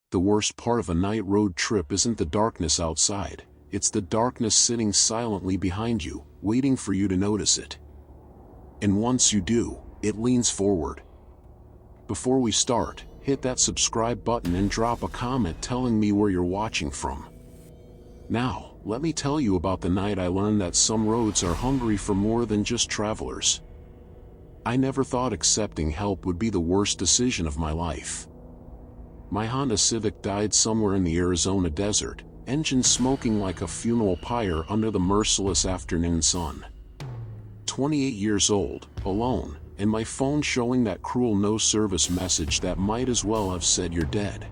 The worst part of a night road trip isn't the darkness outside, it's the darkness sitting silently behind you, waiting for you to notice it. And once you do, it leans forward. Before we start, hit that subscribe button and drop a comment telling me where you're watching from. Now, let me tell you about the night I learned that some roads are hungry for more than just travelers. I never thought accepting help would be the worst decision of my life. My Honda Civic died somewhere in the Arizona desert, engine smoking like a funeral pyre under the merciless afternoon sun. 28 years old, alone, and my phone showing that cruel no-service message that might as well have said you're dead.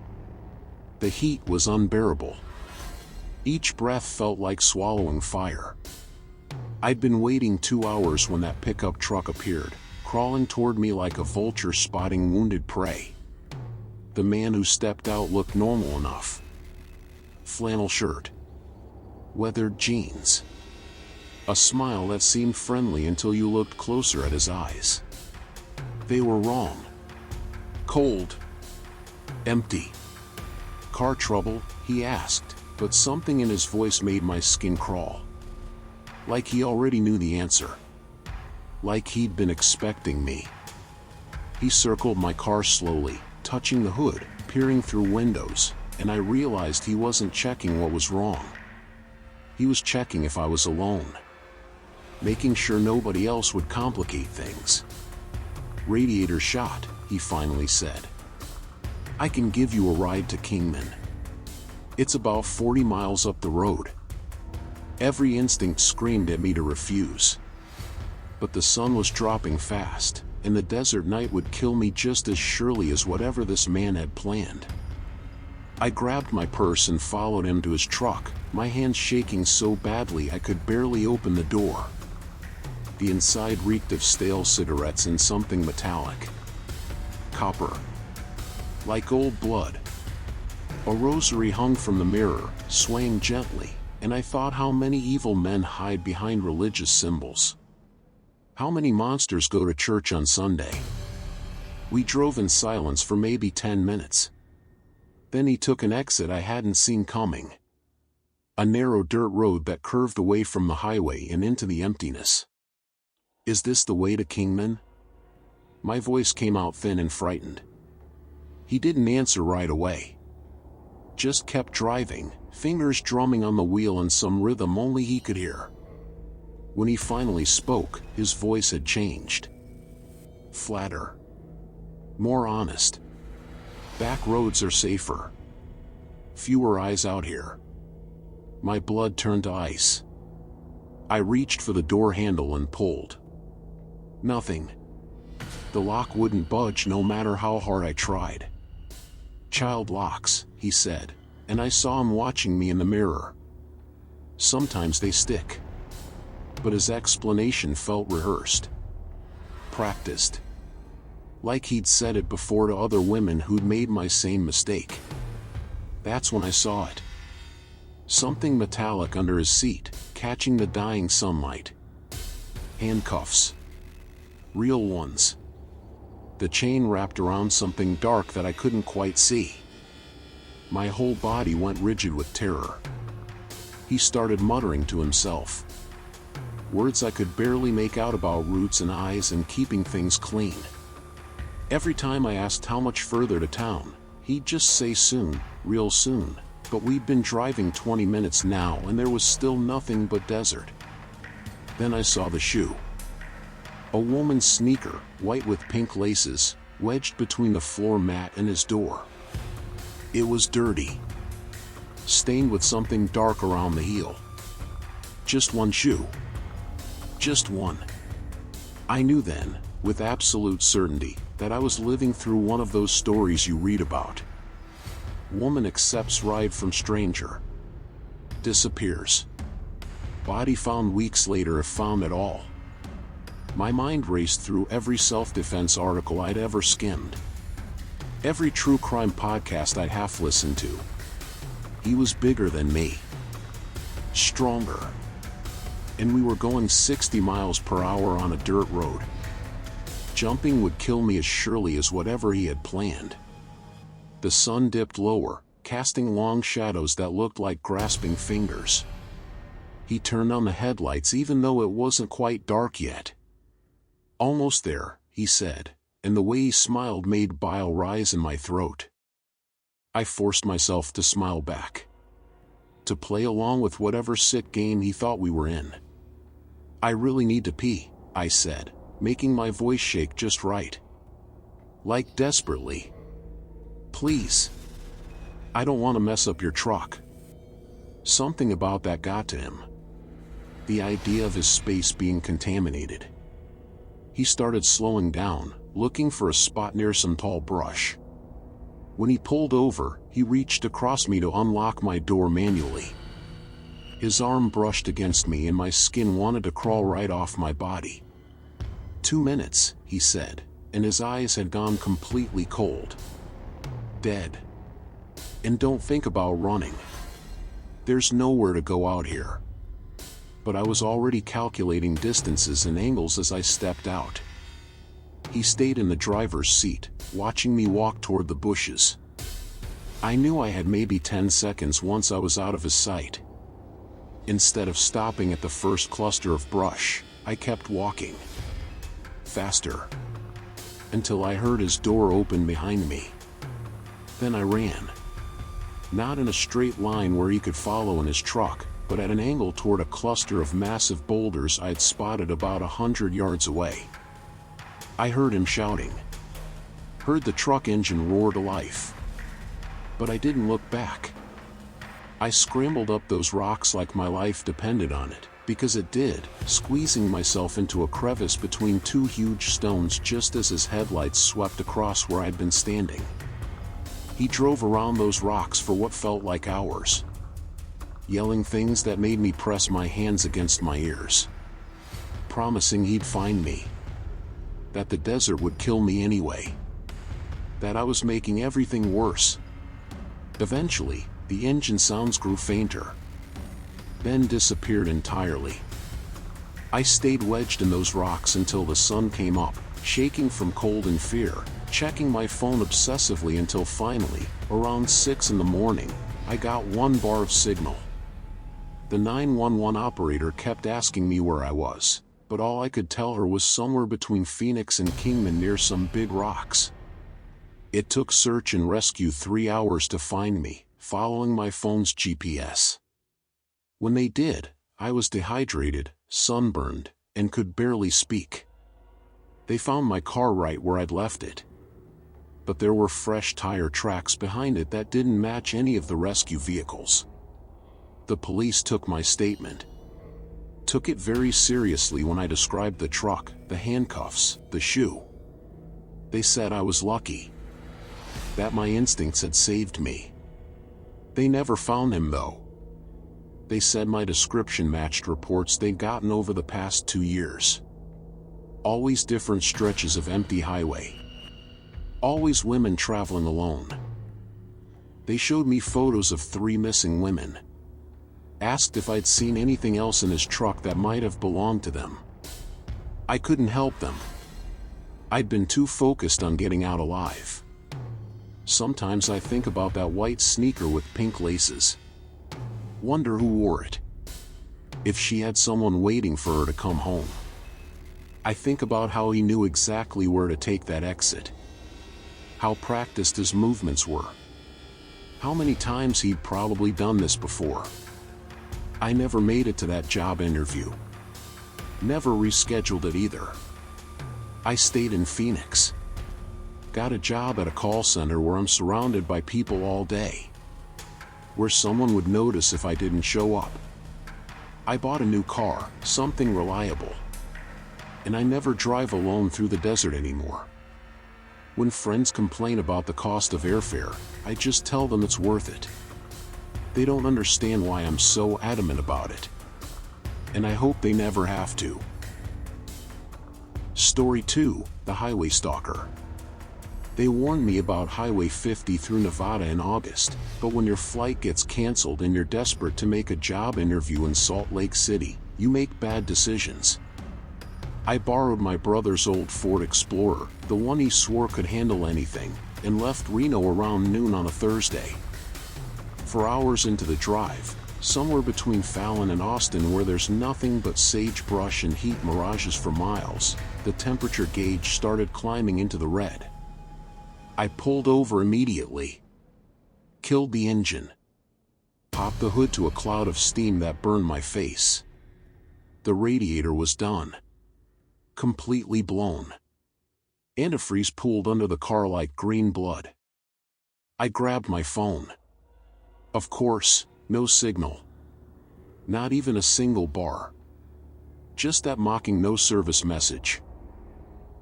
The heat was unbearable. Each breath felt like swallowing fire. I'd been waiting 2 hours when that pickup truck appeared, crawling toward me like a vulture spotting wounded prey. The man who stepped out looked normal enough. Flannel shirt. Weathered jeans. A smile that seemed friendly until you looked closer at his eyes. They were wrong. Cold. Empty. Car trouble, he asked, but something in his voice made my skin crawl. Like he already knew the answer. Like he'd been expecting me. He circled my car slowly, touching the hood, peering through windows, and I realized he wasn't checking what was wrong. He was checking if I was alone. Making sure nobody else would complicate things. Radiator shot, he finally said. I can give you a ride to Kingman. It's about 40 miles up the road. Every instinct screamed at me to refuse. But the sun was dropping fast, and the desert night would kill me just as surely as whatever this man had planned. I grabbed my purse and followed him to his truck, my hands shaking so badly I could barely open the door. The inside reeked of stale cigarettes and something metallic. Copper. Like old blood. A rosary hung from the mirror, swaying gently, and I thought how many evil men hide behind religious symbols. How many monsters go to church on Sunday? We drove in silence for maybe 10 minutes. Then he took an exit I hadn't seen coming. A narrow dirt road that curved away from the highway and into the emptiness. Is this the way to Kingman? My voice came out thin and frightened. He didn't answer right away. Just kept driving, fingers drumming on the wheel in some rhythm only he could hear. When he finally spoke, his voice had changed. Flatter. More honest. Back roads are safer. Fewer eyes out here. My blood turned to ice. I reached for the door handle and pulled. Nothing. The lock wouldn't budge no matter how hard I tried. Child locks, he said, and I saw him watching me in the mirror. Sometimes they stick. But his explanation felt rehearsed. Practiced. Like he'd said it before to other women who'd made my same mistake. That's when I saw it. Something metallic under his seat, catching the dying sunlight. Handcuffs. Real ones. The chain wrapped around something dark that I couldn't quite see. My whole body went rigid with terror. He started muttering to himself. Words I could barely make out about roots and eyes and keeping things clean. Every time I asked how much further to town, he'd just say soon, real soon, but we'd been driving 20 minutes now and there was still nothing but desert. Then I saw the shoe. A woman's sneaker, white with pink laces, wedged between the floor mat and his door. It was dirty. Stained with something dark around the heel. Just one shoe. Just one. I knew then, with absolute certainty, that I was living through one of those stories you read about. Woman accepts ride from stranger. Disappears. Body found weeks later if found at all. My mind raced through every self-defense article I'd ever skimmed. Every true crime podcast I'd half listened to. He was bigger than me. Stronger. And we were going 60 miles per hour on a dirt road. Jumping would kill me as surely as whatever he had planned. The sun dipped lower, casting long shadows that looked like grasping fingers. He turned on the headlights even though it wasn't quite dark yet. "Almost there," he said, and the way he smiled made bile rise in my throat. I forced myself to smile back, to play along with whatever sick game he thought we were in. "I really need to pee," I said, making my voice shake just right. Like desperately. "Please. I don't want to mess up your truck." Something about that got to him. The idea of his space being contaminated. He started slowing down, looking for a spot near some tall brush. When he pulled over, he reached across me to unlock my door manually. His arm brushed against me and my skin wanted to crawl right off my body. "2 minutes," he said, and his eyes had gone completely cold. "Dead. And don't think about running. There's nowhere to go out here." But I was already calculating distances and angles as I stepped out. He stayed in the driver's seat, watching me walk toward the bushes. I knew I had maybe 10 seconds once I was out of his sight. Instead of stopping at the first cluster of brush, I kept walking. Faster. Until I heard his door open behind me. Then I ran. Not in a straight line where he could follow in his truck, but at an angle toward a cluster of massive boulders I'd spotted about 100 yards away. I heard him shouting. Heard the truck engine roar to life. But I didn't look back. I scrambled up those rocks like my life depended on it, because it did, squeezing myself into a crevice between two huge stones just as his headlights swept across where I'd been standing. He drove around those rocks for what felt like hours, yelling things that made me press my hands against my ears, promising he'd find me, that the desert would kill me anyway, that I was making everything worse. Eventually, the engine sounds grew fainter, then disappeared entirely. I stayed wedged in those rocks until the sun came up, shaking from cold and fear, checking my phone obsessively until finally, around 6 in the morning, I got one bar of signal. The 911 operator kept asking me where I was, but all I could tell her was somewhere between Phoenix and Kingman near some big rocks. It took search and rescue 3 hours to find me, following my phone's GPS. When they did, I was dehydrated, sunburned, and could barely speak. They found my car right where I'd left it, but there were fresh tire tracks behind it that didn't match any of the rescue vehicles. The police took my statement. Took it very seriously when I described the truck, the handcuffs, the shoe. They said I was lucky, that my instincts had saved me. They never found him though. They said my description matched reports they'd gotten over the past 2 years. Always different stretches of empty highway. Always women traveling alone. They showed me photos of 3 missing women. Asked if I'd seen anything else in his truck that might have belonged to them. I couldn't help them. I'd been too focused on getting out alive. Sometimes I think about that white sneaker with pink laces. Wonder who wore it. If she had someone waiting for her to come home. I think about how he knew exactly where to take that exit. How practiced his movements were. How many times he'd probably done this before. I never made it to that job interview. Never rescheduled it either. I stayed in Phoenix. Got a job at a call center where I'm surrounded by people all day. Where someone would notice if I didn't show up. I bought a new car, something reliable. And I never drive alone through the desert anymore. When friends complain about the cost of airfare, I just tell them it's worth it. They don't understand why I'm so adamant about it. And I hope they never have to. Story 2, The Highway Stalker. They warned me about Highway 50 through Nevada in August, but when your flight gets canceled and you're desperate to make a job interview in Salt Lake City, you make bad decisions. I borrowed my brother's old Ford Explorer, the one he swore could handle anything, and left Reno around noon on a Thursday. For hours into the drive, somewhere between Fallon and Austin where there's nothing but sagebrush and heat mirages for miles, the temperature gauge started climbing into the red. I pulled over immediately, killed the engine, popped the hood to a cloud of steam that burned my face. The radiator was done, completely blown. Antifreeze pooled under the car like green blood. I grabbed my phone. Of course, no signal. Not even a single bar. Just that mocking no service message.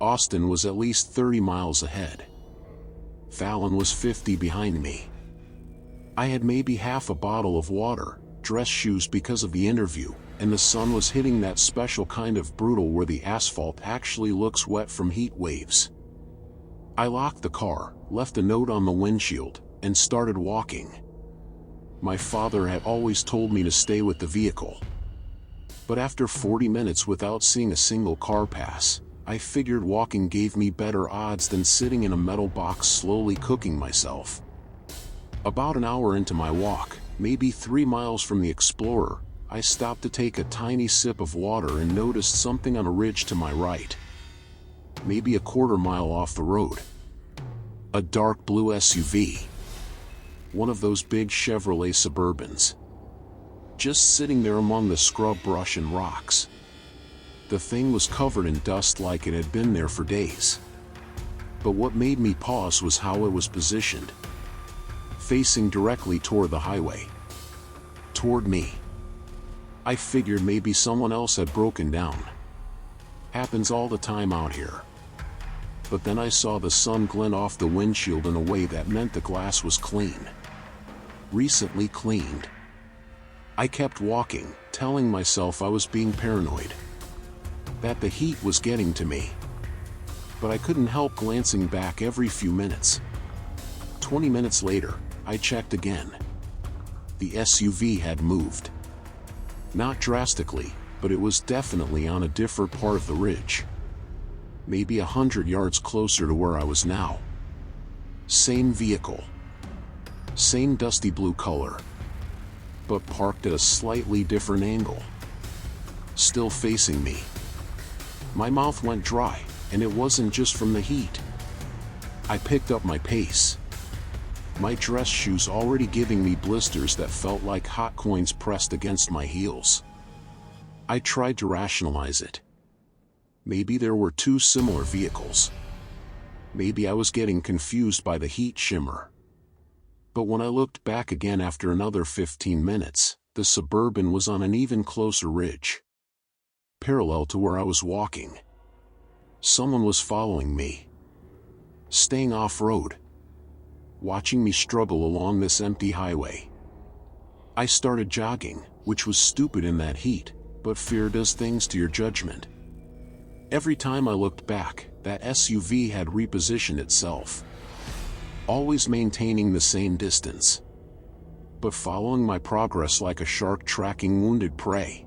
Austin was at least 30 miles ahead. Fallon was 50 behind me. I had maybe half a bottle of water, dress shoes because of the interview, and the sun was hitting that special kind of brutal where the asphalt actually looks wet from heat waves. I locked the car, left a note on the windshield, and started walking. My father had always told me to stay with the vehicle. But after 40 minutes without seeing a single car pass, I figured walking gave me better odds than sitting in a metal box slowly cooking myself. About an hour into my walk, maybe 3 miles from the Explorer, I stopped to take a tiny sip of water and noticed something on a ridge to my right. Maybe a quarter mile off the road. A dark blue SUV. One of those big Chevrolet Suburbans. Just sitting there among the scrub brush and rocks. The thing was covered in dust like it had been there for days. But what made me pause was how it was positioned. Facing directly toward the highway. Toward me. I figured maybe someone else had broken down. Happens all the time out here. But then I saw the sun glint off the windshield in a way that meant the glass was clean. Recently cleaned. I kept walking, telling myself I was being paranoid. That the heat was getting to me. But I couldn't help glancing back every few minutes. 20 minutes later, I checked again. The SUV had moved. Not drastically, but it was definitely on a different part of the ridge. Maybe 100 yards closer to where I was now. Same vehicle. Same dusty blue color. But parked at a slightly different angle. Still facing me. My mouth went dry, and it wasn't just from the heat. I picked up my pace. My dress shoes already giving me blisters that felt like hot coins pressed against my heels. I tried to rationalize it. Maybe there were two similar vehicles. Maybe I was getting confused by the heat shimmer. But when I looked back again after another 15 minutes, the Suburban was on an even closer ridge. Parallel to where I was walking. Someone was following me. Staying off-road. Watching me struggle along this empty highway. I started jogging, which was stupid in that heat, but fear does things to your judgment. Every time I looked back, that SUV had repositioned itself. Always maintaining the same distance. But following my progress like a shark tracking wounded prey.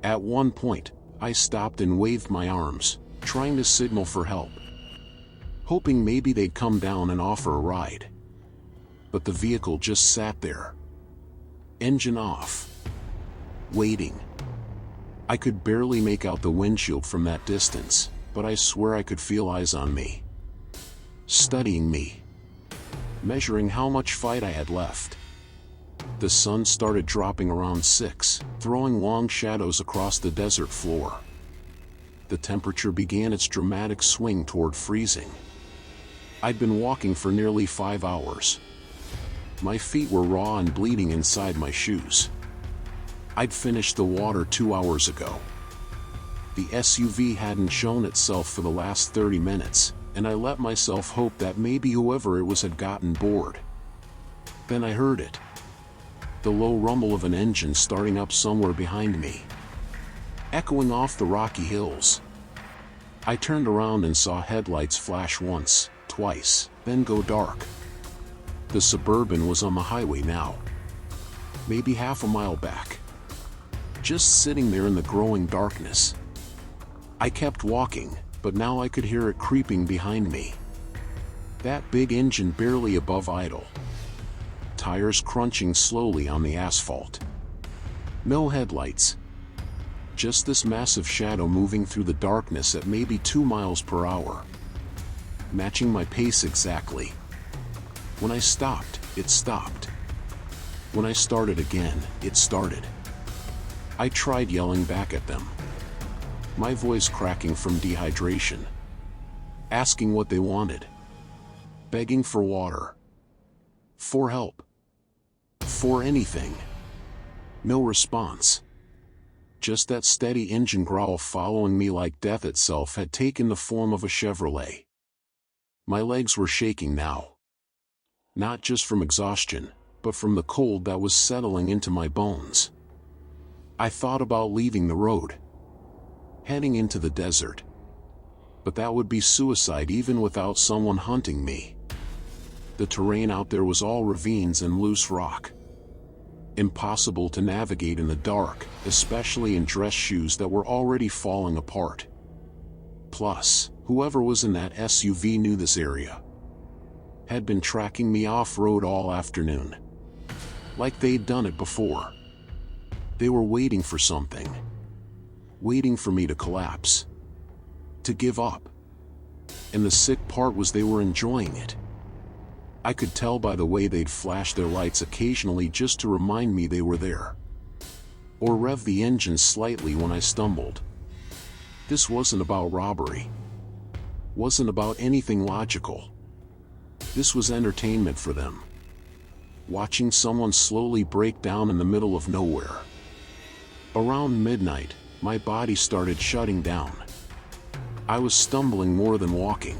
At one point, I stopped and waved my arms, trying to signal for help. Hoping maybe they'd come down and offer a ride. But the vehicle just sat there. Engine off. Waiting. I could barely make out the windshield from that distance, but I swear I could feel eyes on me. Studying me. Measuring how much fight I had left. The sun started dropping around 6, throwing long shadows across the desert floor. The temperature began its dramatic swing toward freezing. I'd been walking for nearly 5 hours. My feet were raw and bleeding inside my shoes. I'd finished the water 2 hours ago. The SUV hadn't shown itself for the last 30 minutes, and I let myself hope that maybe whoever it was had gotten bored. Then I heard it. The low rumble of an engine starting up somewhere behind me. Echoing off the rocky hills. I turned around and saw headlights flash once, twice, then go dark. The Suburban was on the highway now. Maybe half a mile back. Just sitting there in the growing darkness. I kept walking, but now I could hear it creeping behind me. That big engine barely above idle. tires crunching slowly on the asphalt. No headlights. Just this massive shadow moving through the darkness at maybe 2 miles per hour. Matching my pace exactly. When I stopped, it stopped. When I started again, it started. I tried yelling back at them, my voice cracking from dehydration, asking what they wanted, begging for water, for help, for anything. No response. Just that steady engine growl following me like death itself had taken the form of a Chevrolet. My legs were shaking now. Not just from exhaustion, but from the cold that was settling into my bones. I thought about leaving the road, heading into the desert. But that would be suicide even without someone hunting me. The terrain out there was all ravines and loose rock. Impossible to navigate in the dark, especially in dress shoes that were already falling apart. Plus, whoever was in that SUV knew this area. Had been tracking me off-road all afternoon. Like they'd done it before. They were waiting for something. Waiting for me to collapse. To give up. And the sick part was they were enjoying it. I could tell by the way they'd flash their lights occasionally just to remind me they were there. Or rev the engine slightly when I stumbled. This wasn't about robbery. Wasn't about anything logical. This was entertainment for them. Watching someone slowly break down in the middle of nowhere. Around midnight, my body started shutting down. I was stumbling more than walking.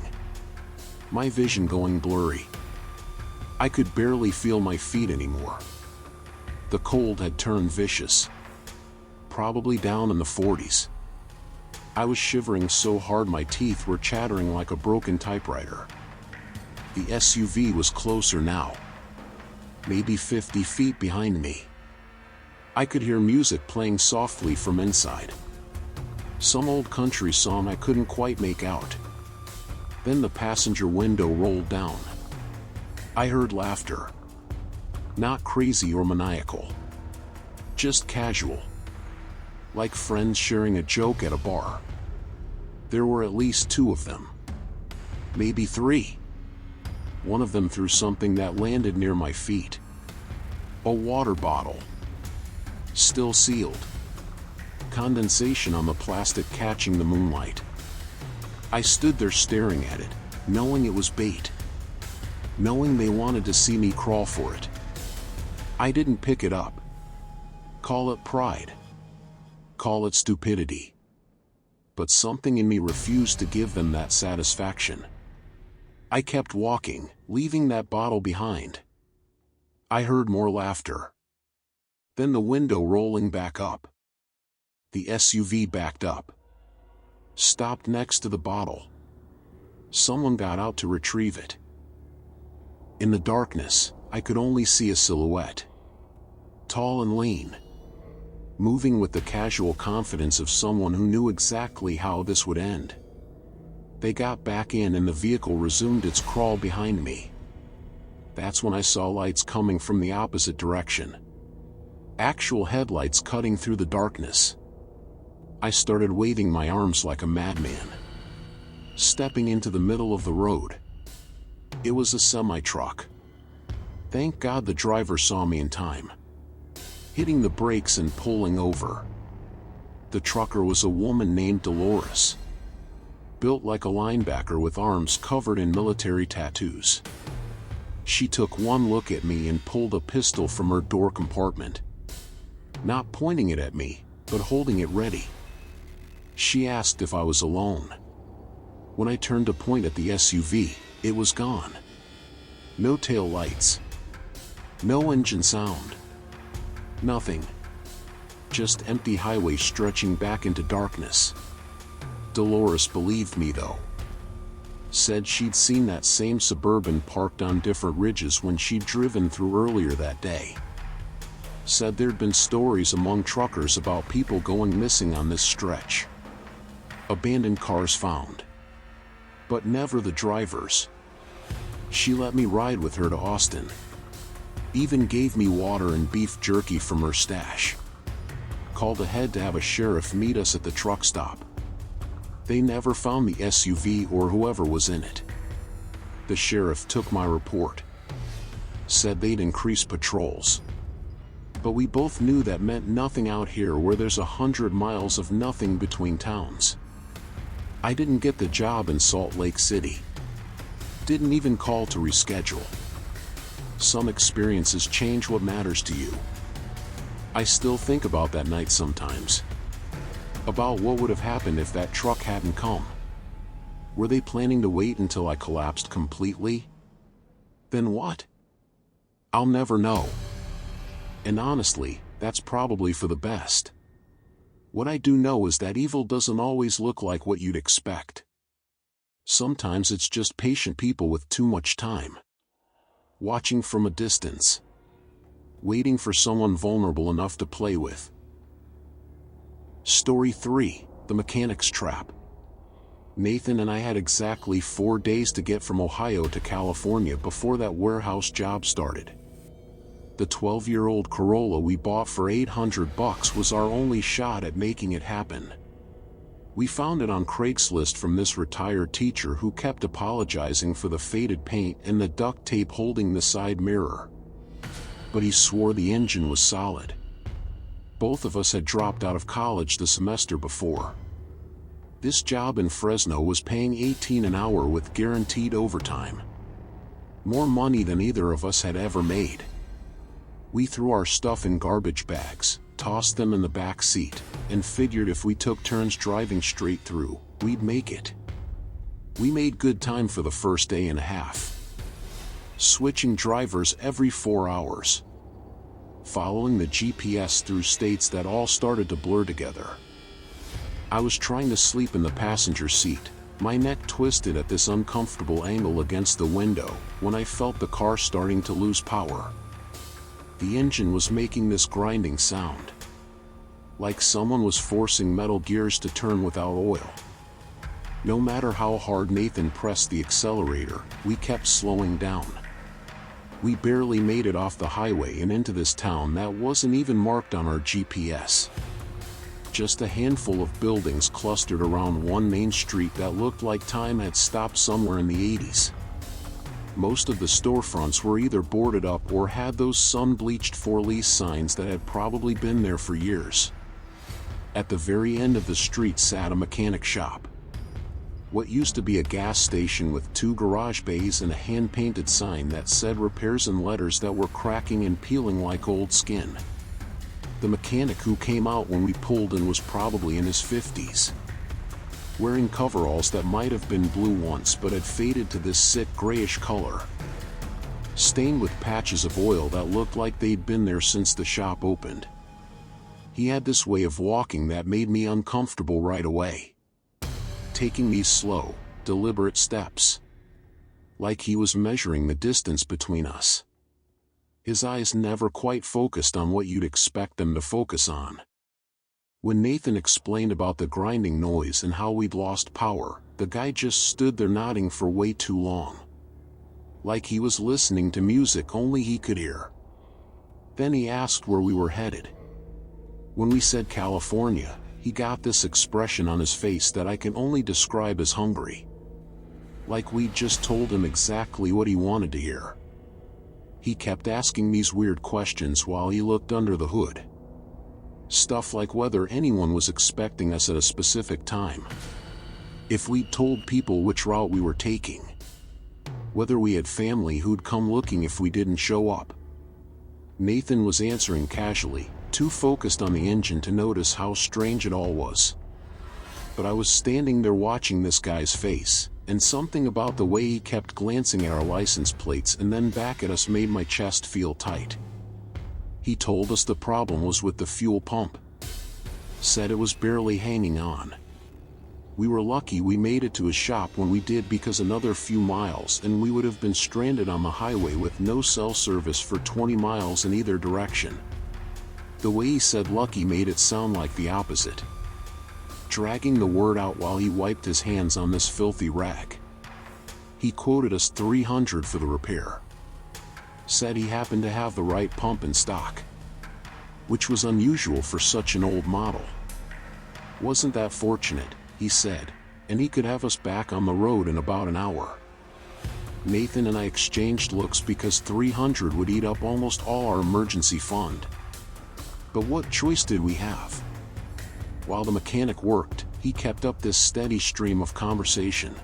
My vision going blurry. I could barely feel my feet anymore. The cold had turned vicious. Probably down in the 40s. I was shivering so hard my teeth were chattering like a broken typewriter. The SUV was closer now. Maybe 50 feet behind me. I could hear music playing softly from inside. Some old country song I couldn't quite make out. Then the passenger window rolled down. I heard laughter. Not crazy or maniacal. Just casual. Like friends sharing a joke at a bar. There were at least 2 of them. Maybe 3. One of them threw something that landed near my feet. A water bottle. Still sealed. Condensation on the plastic catching the moonlight. I stood there staring at it, knowing it was bait. Knowing they wanted to see me crawl for it. I didn't pick it up. Call it pride. Call it stupidity. But something in me refused to give them that satisfaction. I kept walking, leaving that bottle behind. I heard more laughter. Then the window rolling back up. The SUV backed up. Stopped next to the bottle. Someone got out to retrieve it. In the darkness, I could only see a silhouette. Tall and lean. Moving with the casual confidence of someone who knew exactly how this would end. They got back in and the vehicle resumed its crawl behind me. That's when I saw lights coming from the opposite direction. Actual headlights cutting through the darkness. I started waving my arms like a madman. Stepping into the middle of the road. It was a semi-truck. Thank God the driver saw me in time. Hitting the brakes and pulling over. The trucker was a woman named Dolores. Built like a linebacker with arms covered in military tattoos. She took one look at me and pulled a pistol from her door compartment. Not pointing it at me, but holding it ready. She asked if I was alone. When I turned to point at the SUV, it was gone. No tail lights. No engine sound. Nothing. Just empty highway stretching back into darkness. Dolores believed me though. Said she'd seen that same Suburban parked on different ridges when she'd driven through earlier that day. Said there'd been stories among truckers about people going missing on this stretch. Abandoned cars found. But never the drivers. She let me ride with her to Austin. Even gave me water and beef jerky from her stash. Called ahead to have a sheriff meet us at the truck stop. They never found the SUV or whoever was in it. The sheriff took my report. Said they'd increase patrols. But we both knew that meant nothing out here where there's 100 miles of nothing between towns. I didn't get the job in Salt Lake City. Didn't even call to reschedule. Some experiences change what matters to you. I still think about that night sometimes. About what would have happened if that truck hadn't come. Were they planning to wait until I collapsed completely? Then what? I'll never know. And honestly, that's probably for the best. What I do know is that evil doesn't always look like what you'd expect. Sometimes it's just patient people with too much time. Watching from a distance. Waiting for someone vulnerable enough to play with. Story 3, The Mechanic's Trap. Nathan and I had exactly 4 days to get from Ohio to California before that warehouse job started. The 12-year-old Corolla we bought for $800 was our only shot at making it happen. We found it on Craigslist from this retired teacher who kept apologizing for the faded paint and the duct tape holding the side mirror. But he swore the engine was solid. Both of us had dropped out of college the semester before. This job in Fresno was paying $18 an hour with guaranteed overtime. More money than either of us had ever made. We threw our stuff in garbage bags, tossed them in the back seat, and figured if we took turns driving straight through, we'd make it. We made good time for the first day and a half. Switching drivers every 4 hours. Following the GPS through states that all started to blur together. I was trying to sleep in the passenger seat, my neck twisted at this uncomfortable angle against the window, when I felt the car starting to lose power. The engine was making this grinding sound. Like someone was forcing metal gears to turn without oil. No matter how hard Nathan pressed the accelerator, we kept slowing down. We barely made it off the highway and into this town that wasn't even marked on our GPS. Just a handful of buildings clustered around one main street that looked like time had stopped somewhere in the 80s. Most of the storefronts were either boarded up or had those sun-bleached for lease signs that had probably been there for years. At the very end of the street sat a mechanic shop. What used to be a gas station with 2 garage bays and a hand-painted sign that said repairs in letters that were cracking and peeling like old skin. The mechanic who came out when we pulled in was probably in his 50s. Wearing coveralls that might have been blue once but had faded to this sick grayish color. Stained with patches of oil that looked like they'd been there since the shop opened. He had this way of walking that made me uncomfortable right away. Taking these slow, deliberate steps. Like he was measuring the distance between us. His eyes never quite focused on what you'd expect them to focus on. When Nathan explained about the grinding noise and how we'd lost power, the guy just stood there nodding for way too long. Like he was listening to music only he could hear. Then he asked where we were headed. When we said California, he got this expression on his face that I can only describe as hungry. Like we'd just told him exactly what he wanted to hear. He kept asking these weird questions while he looked under the hood. Stuff like whether anyone was expecting us at a specific time. If we'd told people which route we were taking. Whether we had family who'd come looking if we didn't show up. Nathan was answering casually, too focused on the engine to notice how strange it all was. But I was standing there watching this guy's face, and something about the way he kept glancing at our license plates and then back at us made my chest feel tight. He told us the problem was with the fuel pump. Said it was barely hanging on. We were lucky we made it to his shop when we did, because another few miles and we would have been stranded on the highway with no cell service for 20 miles in either direction. The way he said lucky made it sound like the opposite. Dragging the word out while he wiped his hands on this filthy rag. He quoted us $300 for the repair. said he happened to have the right pump in stock, which was unusual for such an old model. Wasn't that fortunate, he said, and he could have us back on the road in about an hour. Nathan and I exchanged looks because $300 would eat up almost all our emergency fund. But what choice did we have? While the mechanic worked, he kept up this steady stream of conversation,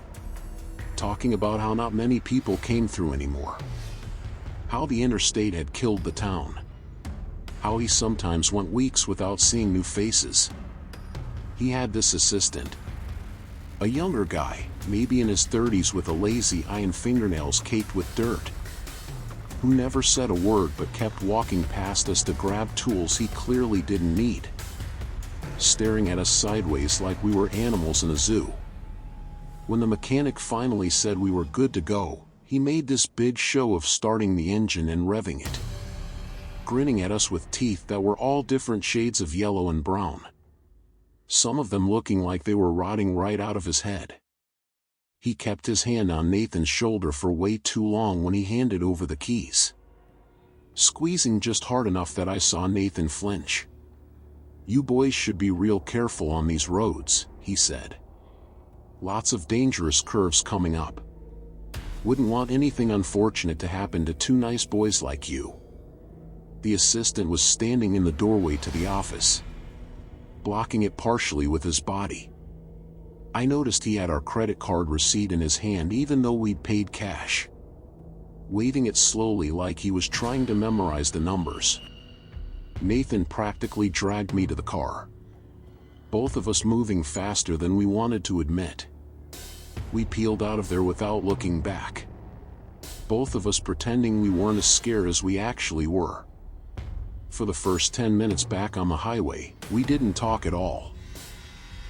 talking about how not many people came through anymore, how the interstate had killed the town, how he sometimes went weeks without seeing new faces. He had this assistant, a younger guy, maybe in his 30s with a lazy eye and fingernails caked with dirt, who never said a word but kept walking past us to grab tools he clearly didn't need, staring at us sideways like we were animals in a zoo. When the mechanic finally said we were good to go, he made this big show of starting the engine and revving it, grinning at us with teeth that were all different shades of yellow and brown, some of them looking like they were rotting right out of his head. He kept his hand on Nathan's shoulder for way too long when he handed over the keys, squeezing just hard enough that I saw Nathan flinch. "You boys should be real careful on these roads," he said. "Lots of dangerous curves coming up. Wouldn't want anything unfortunate to happen to two nice boys like you." The assistant was standing in the doorway to the office, blocking it partially with his body. I noticed he had our credit card receipt in his hand even though we'd paid cash, waving it slowly like he was trying to memorize the numbers. Nathan practically dragged me to the car, both of us moving faster than we wanted to admit. We peeled out of there without looking back, both of us pretending we weren't as scared as we actually were. For the first 10 minutes back on the highway, we didn't talk at all.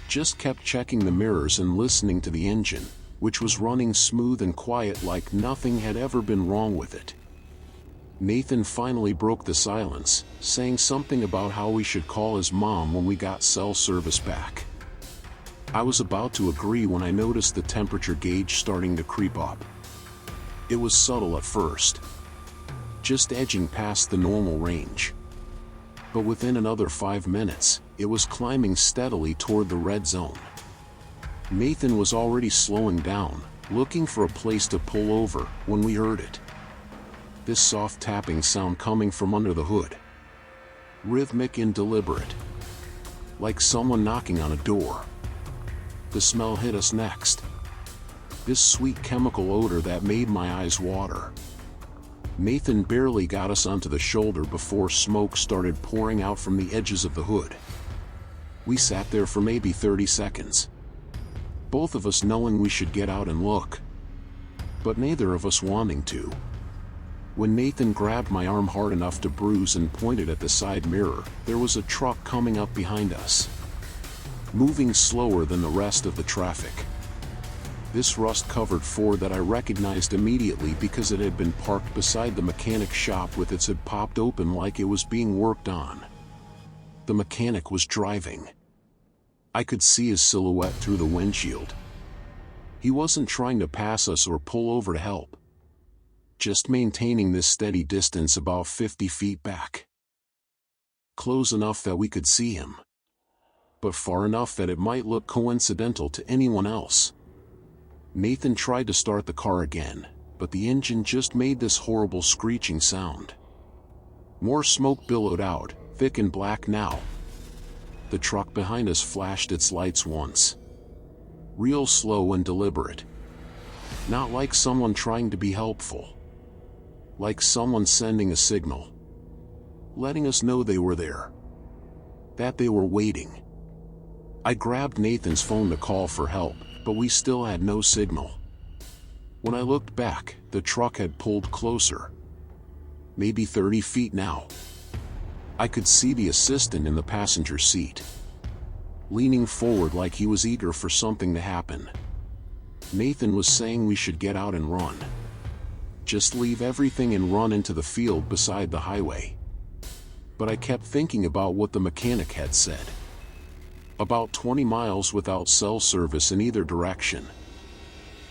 Just kept checking the mirrors and listening to the engine, which was running smooth and quiet like nothing had ever been wrong with it. Nathan finally broke the silence, saying something about how we should call his mom when we got cell service back. I was about to agree when I noticed the temperature gauge starting to creep up. It was subtle at first, just edging past the normal range. But within another 5 minutes, it was climbing steadily toward the red zone. Nathan was already slowing down, looking for a place to pull over, when we heard it. This soft tapping sound coming from under the hood, rhythmic and deliberate, like someone knocking on a door. The smell hit us next, this sweet chemical odor that made my eyes water. Nathan barely got us onto the shoulder before smoke started pouring out from the edges of the hood. We sat there for maybe 30 seconds, both of us knowing we should get out and look, but neither of us wanting to. When Nathan grabbed my arm hard enough to bruise and pointed at the side mirror, there was a truck coming up behind us, moving slower than the rest of the traffic. This rust-covered Ford that I recognized immediately because it had been parked beside the mechanic shop with its hood popped open like it was being worked on. The mechanic was driving. I could see his silhouette through the windshield. He wasn't trying to pass us or pull over to help, just maintaining this steady distance about 50 feet back. Close enough that we could see him, but far enough that it might look coincidental to anyone else. Nathan tried to start the car again, but the engine just made this horrible screeching sound. More smoke billowed out, thick and black now. The truck behind us flashed its lights once, real slow and deliberate. Not like someone trying to be helpful, like someone sending a signal, letting us know they were there, that they were waiting. I grabbed Nathan's phone to call for help, but we still had no signal. When I looked back, the truck had pulled closer, maybe 30 feet now. I could see the assistant in the passenger seat, leaning forward like he was eager for something to happen. Nathan was saying we should get out and run. Just leave everything and run into the field beside the highway. But I kept thinking about what the mechanic had said. About 20 miles without cell service in either direction.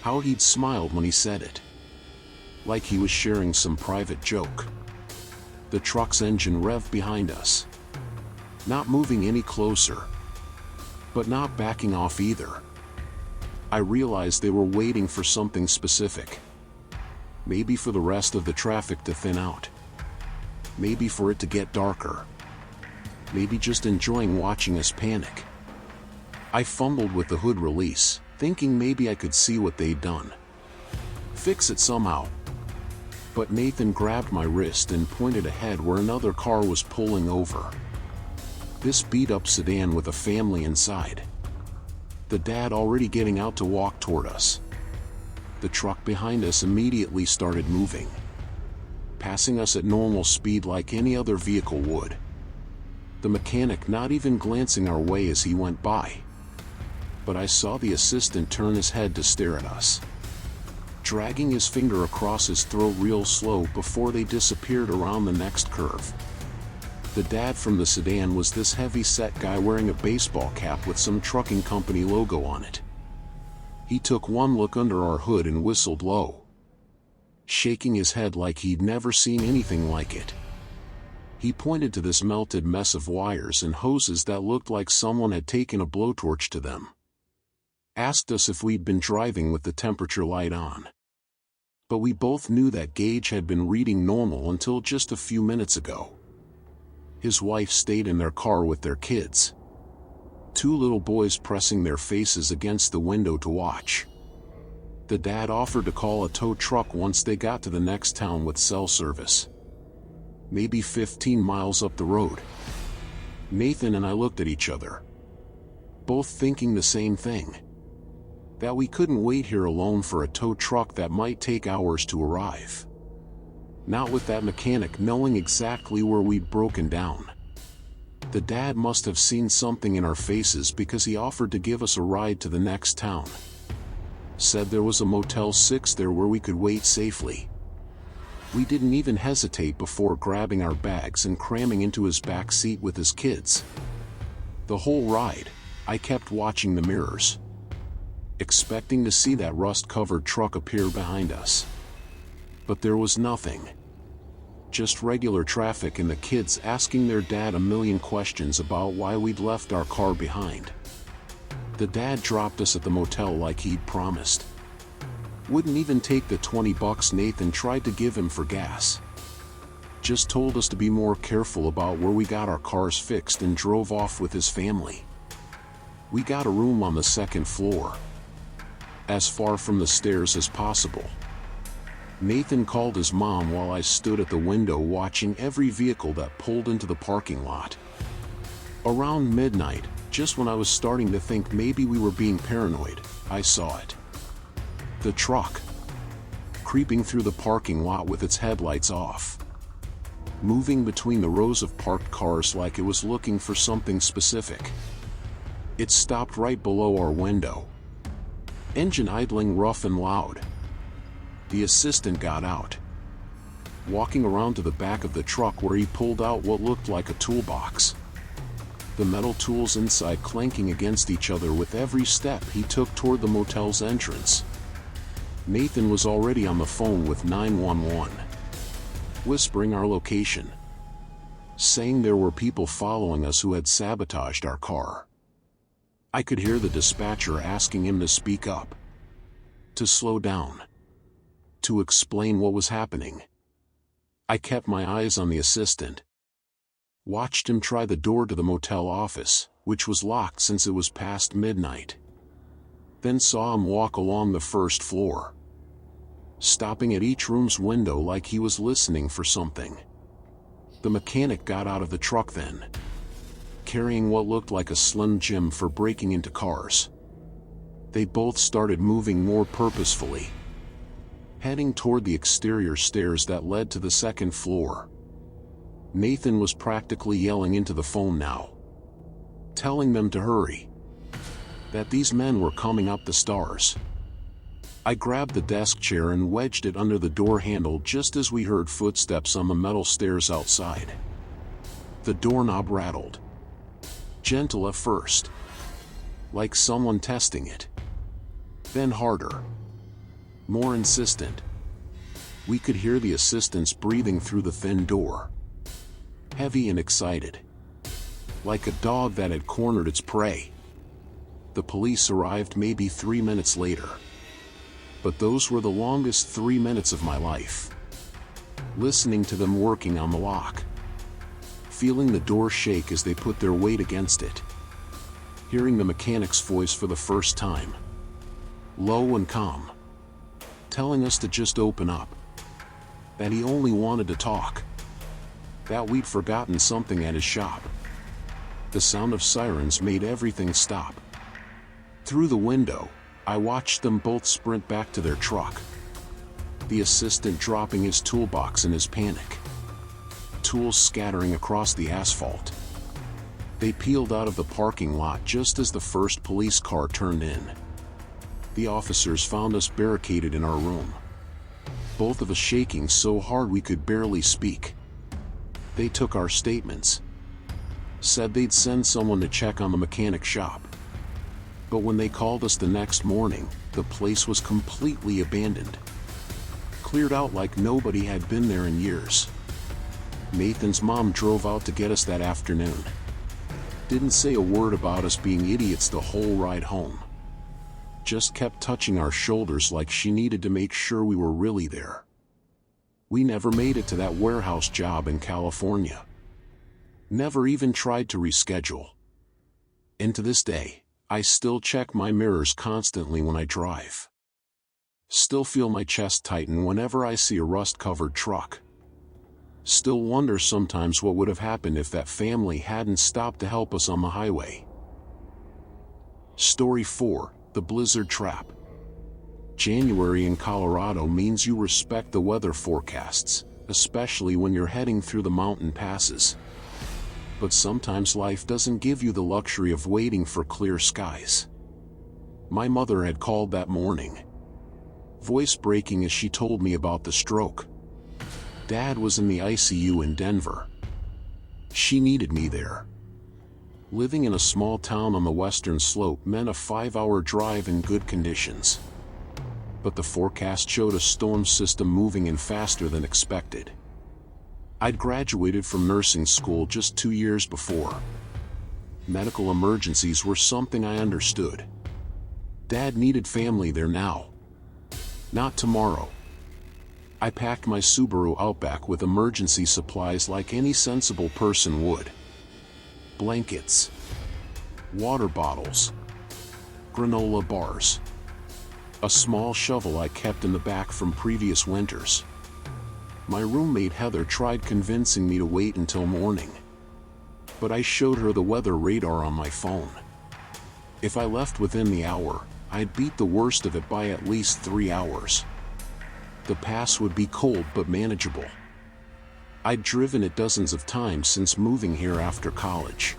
How he'd smiled when he said it. like he was sharing some private joke. The truck's engine revved behind us, not moving any closer, but not backing off either. I realized they were waiting for something specific. Maybe for the rest of the traffic to thin out. Maybe for it to get darker. Maybe just enjoying watching us panic. I fumbled with the hood release, thinking maybe I could see what they'd done. Fix it somehow. But Nathan grabbed my wrist and pointed ahead where another car was pulling over. This beat-up sedan with a family inside. The dad already getting out to walk toward us. The truck behind us immediately started moving, passing us at normal speed like any other vehicle would. The mechanic not even glancing our way as he went by. But I saw the assistant turn his head to stare at us, dragging his finger across his throat real slow before they disappeared around the next curve. The dad from the sedan was this heavy-set guy wearing a baseball cap with some trucking company logo on it. He took one look under our hood and whistled low, shaking his head like he'd never seen anything like it. He pointed to this melted mess of wires and hoses that looked like someone had taken a blowtorch to them. Asked us if we'd been driving with the temperature light on. But we both knew that gauge had been reading normal until just a few minutes ago. His wife stayed in their car with their kids. Two little boys pressing their faces against the window to watch. The dad offered to call a tow truck once they got to the next town with cell service. Maybe 15 miles up the road. Nathan and I looked at each other, both thinking the same thing. That we couldn't wait here alone for a tow truck that might take hours to arrive. Not with that mechanic knowing exactly where we'd broken down. The dad must have seen something in our faces because he offered to give us a ride to the next town. Said there was a Motel 6 there where we could wait safely. We didn't even hesitate before grabbing our bags and cramming into his back seat with his kids. The whole ride, I kept watching the mirrors, expecting to see that rust-covered truck appear behind us. But there was nothing. Just regular traffic and the kids asking their dad a million questions about why we'd left our car behind. The dad dropped us at the motel like he'd promised. Wouldn't even take the $20 Nathan tried to give him for gas. Just told us to be more careful about where we got our cars fixed and drove off with his family. We got a room on the second floor, as far from the stairs as possible. Nathan called his mom while I stood at the window watching every vehicle that pulled into the parking lot. Around midnight, just when I was starting to think maybe we were being paranoid, I saw it. The truck, creeping through the parking lot with its headlights off, moving between the rows of parked cars like it was looking for something specific. It stopped right below our window, engine idling rough and loud. The assistant got out, walking around to the back of the truck where he pulled out what looked like a toolbox. The metal tools inside clanking against each other with every step he took toward the motel's entrance. Nathan was already on the phone with 911, whispering our location, saying there were people following us who had sabotaged our car. I could hear the dispatcher asking him to speak up, to slow down, to explain what was happening. I kept my eyes on the assistant, watched him try the door to the motel office, which was locked since it was past midnight. Then saw him walk along the first floor, stopping at each room's window like he was listening for something. The mechanic got out of the truck then, carrying what looked like a Slim Jim for breaking into cars. They both started moving more purposefully, heading toward the exterior stairs that led to the second floor. Nathan was practically yelling into the phone now, telling them to hurry, that these men were coming up the stairs. I grabbed the desk chair and wedged it under the door handle just as we heard footsteps on the metal stairs outside. The doorknob rattled, gentle at first, like someone testing it, then harder, more insistent. We could hear the assistants breathing through the thin door. Heavy and excited. Like a dog that had cornered its prey. The police arrived maybe 3 minutes later. But those were the longest 3 minutes of my life. Listening to them working on the lock. Feeling the door shake as they put their weight against it. Hearing the mechanic's voice for the first time. Low and calm. Telling us to just open up. That he only wanted to talk. That we'd forgotten something at his shop. The sound of sirens made everything stop. Through the window, I watched them both sprint back to their truck. The assistant dropping his toolbox in his panic. Tools scattering across the asphalt. They peeled out of the parking lot just as the first police car turned in. The officers found us barricaded in our room. Both of us shaking so hard we could barely speak. They took our statements. Said they'd send someone to check on the mechanic shop. But when they called us the next morning, the place was completely abandoned. Cleared out like nobody had been there in years. Nathan's mom drove out to get us that afternoon. Didn't say a word about us being idiots the whole ride home. Just kept touching our shoulders like she needed to make sure we were really there. We never made it to that warehouse job in California. Never even tried to reschedule. And to this day, I still check my mirrors constantly when I drive. Still feel my chest tighten whenever I see a rust-covered truck. Still wonder sometimes what would have happened if that family hadn't stopped to help us on the highway. Story 4, The Blizzard Trap. January in Colorado means you respect the weather forecasts, especially when you're heading through the mountain passes. But sometimes life doesn't give you the luxury of waiting for clear skies. My mother had called that morning. Voice breaking as she told me about the stroke. Dad was in the ICU in Denver. She needed me there. Living in a small town on the western slope meant a 5-hour drive in good conditions. But the forecast showed a storm system moving in faster than expected. I'd graduated from nursing school just 2 years before. Medical emergencies were something I understood. Dad needed family there now. Not tomorrow. I packed my Subaru Outback with emergency supplies like any sensible person would. Blankets. Water bottles. Granola bars. A small shovel I kept in the back from previous winters. My roommate Heather tried convincing me to wait until morning. But I showed her the weather radar on my phone. If I left within the hour, I'd beat the worst of it by at least 3 hours. The pass would be cold but manageable. I'd driven it dozens of times since moving here after college.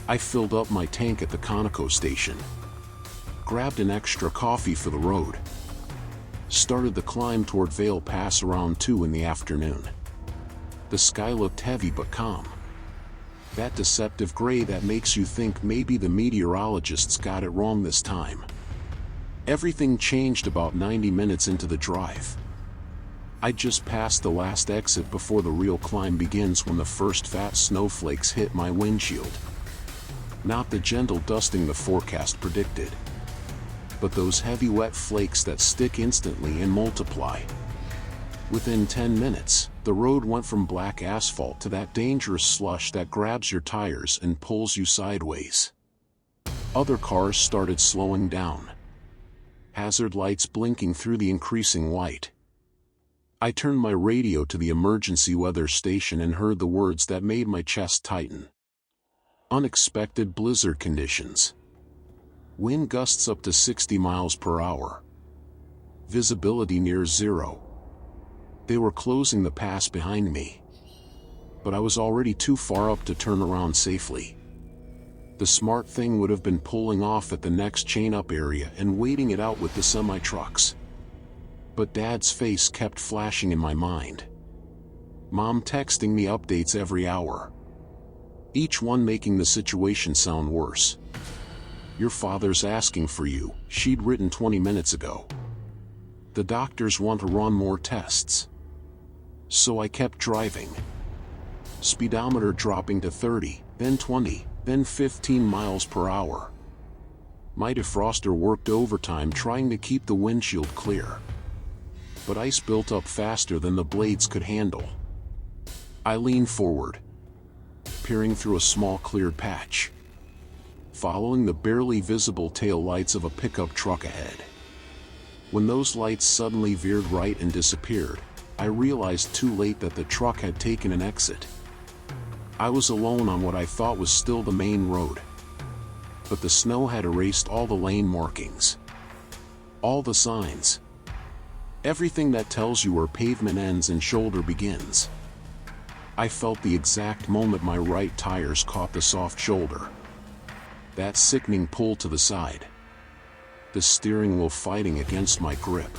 I filled up my tank at the Conoco station. Grabbed an extra coffee for the road. Started the climb toward Vail Pass around 2 in the afternoon. The sky looked heavy but calm. That deceptive gray that makes you think maybe the meteorologists got it wrong this time. Everything changed about 90 minutes into the drive. I just passed the last exit before the real climb begins when the first fat snowflakes hit my windshield. Not the gentle dusting the forecast predicted, but those heavy wet flakes that stick instantly and multiply. Within 10 minutes, the road went from black asphalt to that dangerous slush that grabs your tires and pulls you sideways. Other cars started slowing down. Hazard lights blinking through the increasing white. I turned my radio to the emergency weather station and heard the words that made my chest tighten. Unexpected blizzard conditions. Wind gusts up to 60 miles per hour. Visibility near zero. They were closing the pass behind me. But I was already too far up to turn around safely. The smart thing would have been pulling off at the next chain-up area and waiting it out with the semi-trucks. But Dad's face kept flashing in my mind. Mom texting me updates every hour. Each one making the situation sound worse. Your father's asking for you, she'd written 20 minutes ago. The doctors want to run more tests. So I kept driving. Speedometer dropping to 30, then 20, then 15 miles per hour. My defroster worked overtime trying to keep the windshield clear. But ice built up faster than the blades could handle. I leaned forward, peering through a small cleared patch, following the barely visible tail lights of a pickup truck ahead. When those lights suddenly veered right and disappeared, I realized too late that the truck had taken an exit. I was alone on what I thought was still the main road. But the snow had erased all the lane markings, all the signs, everything that tells you where pavement ends and shoulder begins. I felt the exact moment my right tires caught the soft shoulder. That sickening pull to the side. The steering wheel fighting against my grip.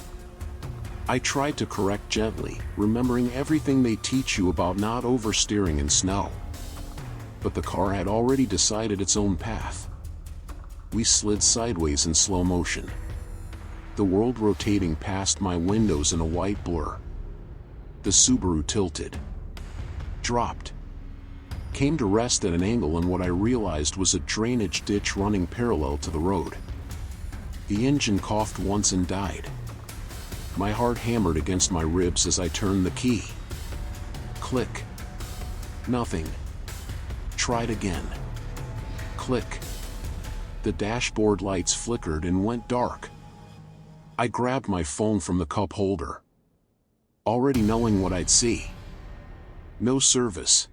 I tried to correct gently, remembering everything they teach you about not oversteering in snow. But the car had already decided its own path. We slid sideways in slow motion, the world rotating past my windows in a white blur. The Subaru tilted, dropped, came to rest at an angle in what I realized was a drainage ditch running parallel to the road. The engine coughed once and died. My heart hammered against my ribs as I turned the key. Click. Nothing. Tried again. Click. The dashboard lights flickered and went dark. I grabbed my phone from the cup holder, already knowing what I'd see. No service.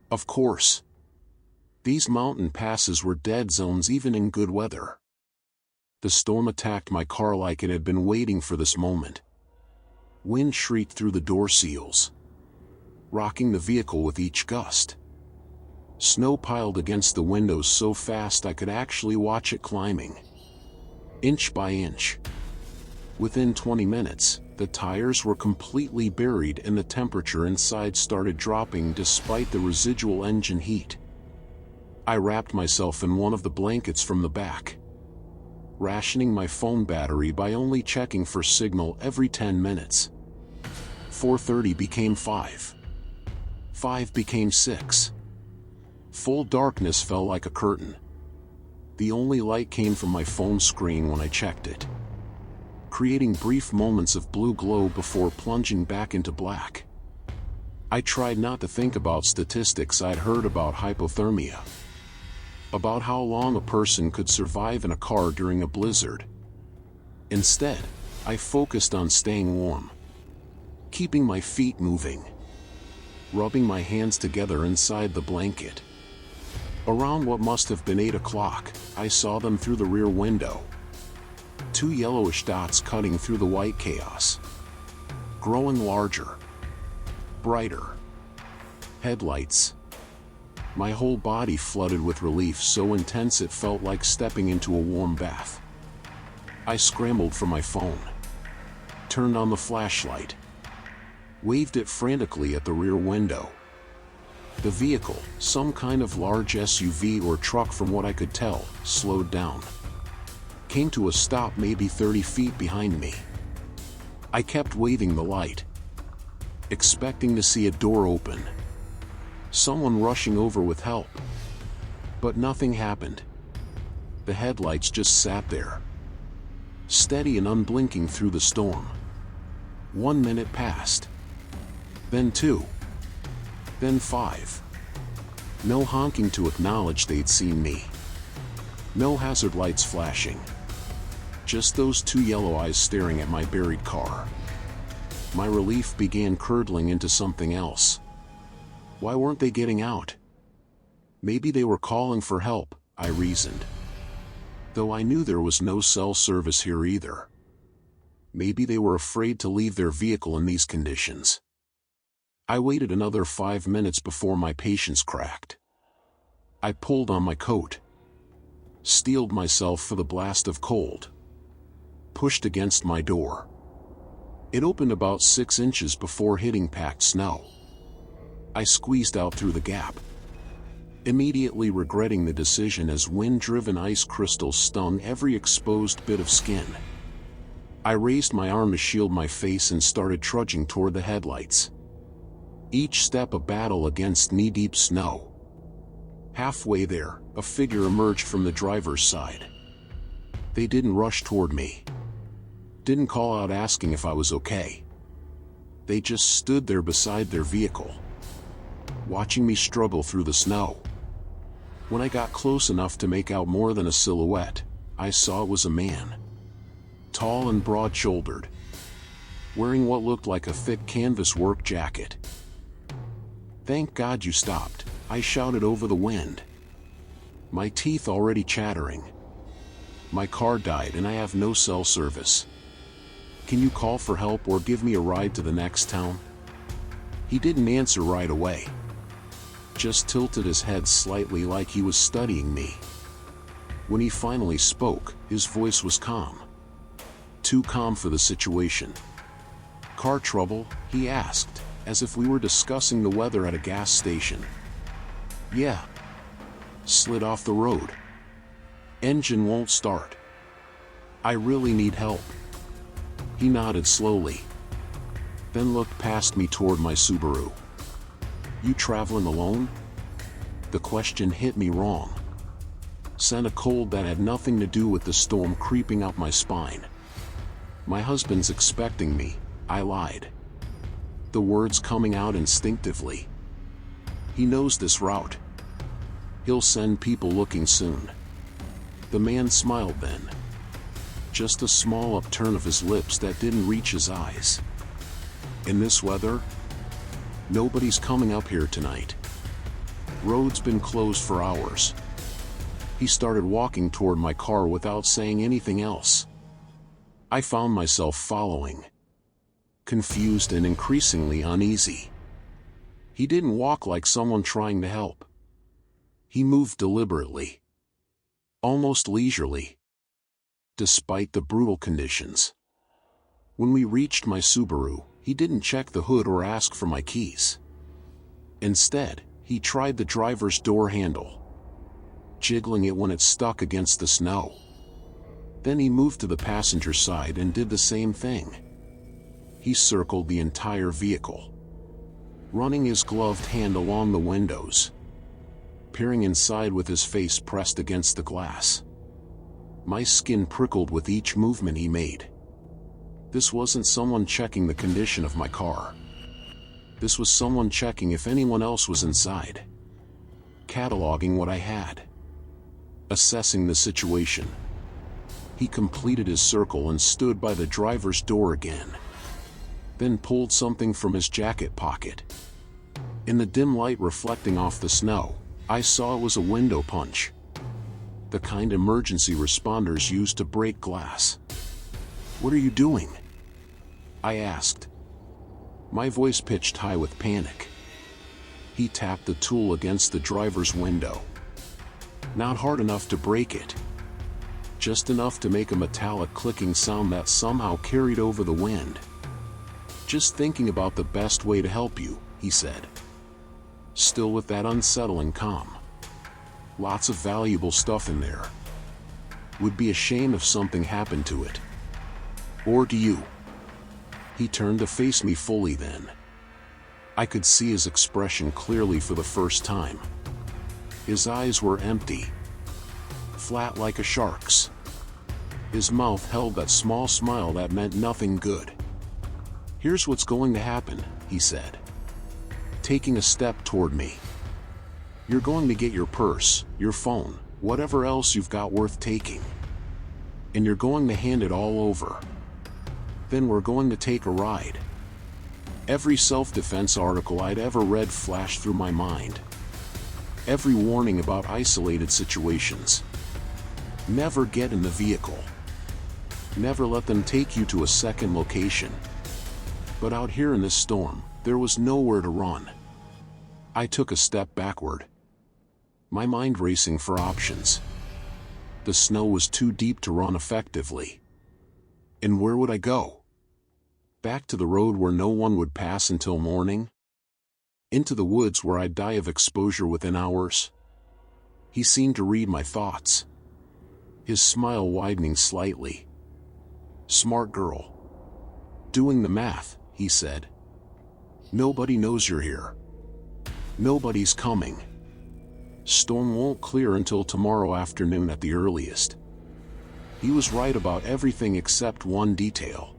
Of course. These mountain passes were dead zones even in good weather. The storm attacked my car like it had been waiting for this moment. Wind shrieked through the door seals, rocking the vehicle with each gust. Snow piled against the windows so fast I could actually watch it climbing, inch by inch. Within 20 minutes, the tires were completely buried and the temperature inside started dropping despite the residual engine heat. I wrapped myself in one of the blankets from the back, rationing my phone battery by only checking for signal every 10 minutes. 4:30 became 5. 5 became 6. Full darkness fell like a curtain. The only light came from my phone screen when I checked it, creating brief moments of blue glow before plunging back into black. I tried not to think about statistics I'd heard about hypothermia, about how long a person could survive in a car during a blizzard. Instead, I focused on staying warm, keeping my feet moving, rubbing my hands together inside the blanket. Around what must have been 8 o'clock, I saw them through the rear window. 2 yellowish dots cutting through the white chaos, growing larger, brighter. Headlights. My whole body flooded with relief so intense it felt like stepping into a warm bath. I scrambled for my phone, turned on the flashlight, waved it frantically at the rear window. The vehicle, some kind of large SUV or truck from what I could tell, slowed down, came to a stop maybe 30 feet behind me. I kept waving the light, expecting to see a door open, someone rushing over with help. But nothing happened. The headlights just sat there, steady and unblinking through the storm. 1 minute passed, then 2, then 5. No honking to acknowledge they'd seen me. No hazard lights flashing. Just those 2 yellow eyes staring at my buried car. My relief began curdling into something else. Why weren't they getting out? Maybe they were calling for help, I reasoned. Though I knew there was no cell service here either. Maybe they were afraid to leave their vehicle in these conditions. I waited another 5 minutes before my patience cracked. I pulled on my coat, steeled myself for the blast of cold, pushed against my door. It opened about 6 inches before hitting packed snow. I squeezed out through the gap, immediately regretting the decision as wind-driven ice crystals stung every exposed bit of skin. I raised my arm to shield my face and started trudging toward the headlights. Each step a battle against knee-deep snow. Halfway there, a figure emerged from the driver's side. They didn't rush toward me. Didn't call out asking if I was okay. They just stood there beside their vehicle, watching me struggle through the snow. When I got close enough to make out more than a silhouette, I saw it was a man. Tall and broad-shouldered, wearing what looked like a thick canvas work jacket. "Thank God you stopped," I shouted over the wind, my teeth already chattering. "My car died and I have no cell service. Can you call for help or give me a ride to the next town?" He didn't answer right away, just tilted his head slightly like he was studying me. When he finally spoke, his voice was calm. Too calm for the situation. "Car trouble?" he asked, as if we were discussing the weather at a gas station. "Yeah. Slid off the road. Engine won't start. I really need help." He nodded slowly, then looked past me toward my Subaru. "You traveling alone?" The question hit me wrong. Sent a cold that had nothing to do with the storm creeping up my spine. "My husband's expecting me," I lied, the words coming out instinctively. "He knows this route. He'll send people looking soon." The man smiled then. Just a small upturn of his lips that didn't reach his eyes. "In this weather? Nobody's coming up here tonight. Road's been closed for hours." He started walking toward my car without saying anything else. I found myself following, confused and increasingly uneasy. He didn't walk like someone trying to help. He moved deliberately, almost leisurely, despite the brutal conditions. When we reached my Subaru, he didn't check the hood or ask for my keys. Instead, he tried the driver's door handle, jiggling it when it stuck against the snow. Then he moved to the passenger side and did the same thing. He circled the entire vehicle, running his gloved hand along the windows, peering inside with his face pressed against the glass. My skin prickled with each movement he made. This wasn't someone checking the condition of my car. This was someone checking if anyone else was inside, cataloging what I had, assessing the situation. He completed his circle and stood by the driver's door again, then pulled something from his jacket pocket. In the dim light reflecting off the snow, I saw it was a window punch, the kind emergency responders use to break glass. "What are you doing?" I asked, my voice pitched high with panic. He tapped the tool against the driver's window. Not hard enough to break it, just enough to make a metallic clicking sound that somehow carried over the wind. "Just thinking about the best way to help you," he said, still with that unsettling calm. "Lots of valuable stuff in there. Would be a shame if something happened to it. Or to you." He turned to face me fully then. I could see his expression clearly for the first time. His eyes were empty, flat like a shark's. His mouth held that small smile that meant nothing good. "Here's what's going to happen," he said, taking a step toward me. "You're going to get your purse, your phone, whatever else you've got worth taking. And you're going to hand it all over. Then we're going to take a ride." Every self-defense article I'd ever read flashed through my mind. Every warning about isolated situations. Never get in the vehicle. Never let them take you to a second location. But out here in this storm, there was nowhere to run. I took a step backward, my mind racing for options. The snow was too deep to run effectively. And where would I go? Back to the road where no one would pass until morning? Into the woods where I'd die of exposure within hours? He seemed to read my thoughts, his smile widening slightly. Smart girl. Doing the math, he said. Nobody knows you're here. Nobody's coming. Storm won't clear until tomorrow afternoon at the earliest. He was right about everything except one detail.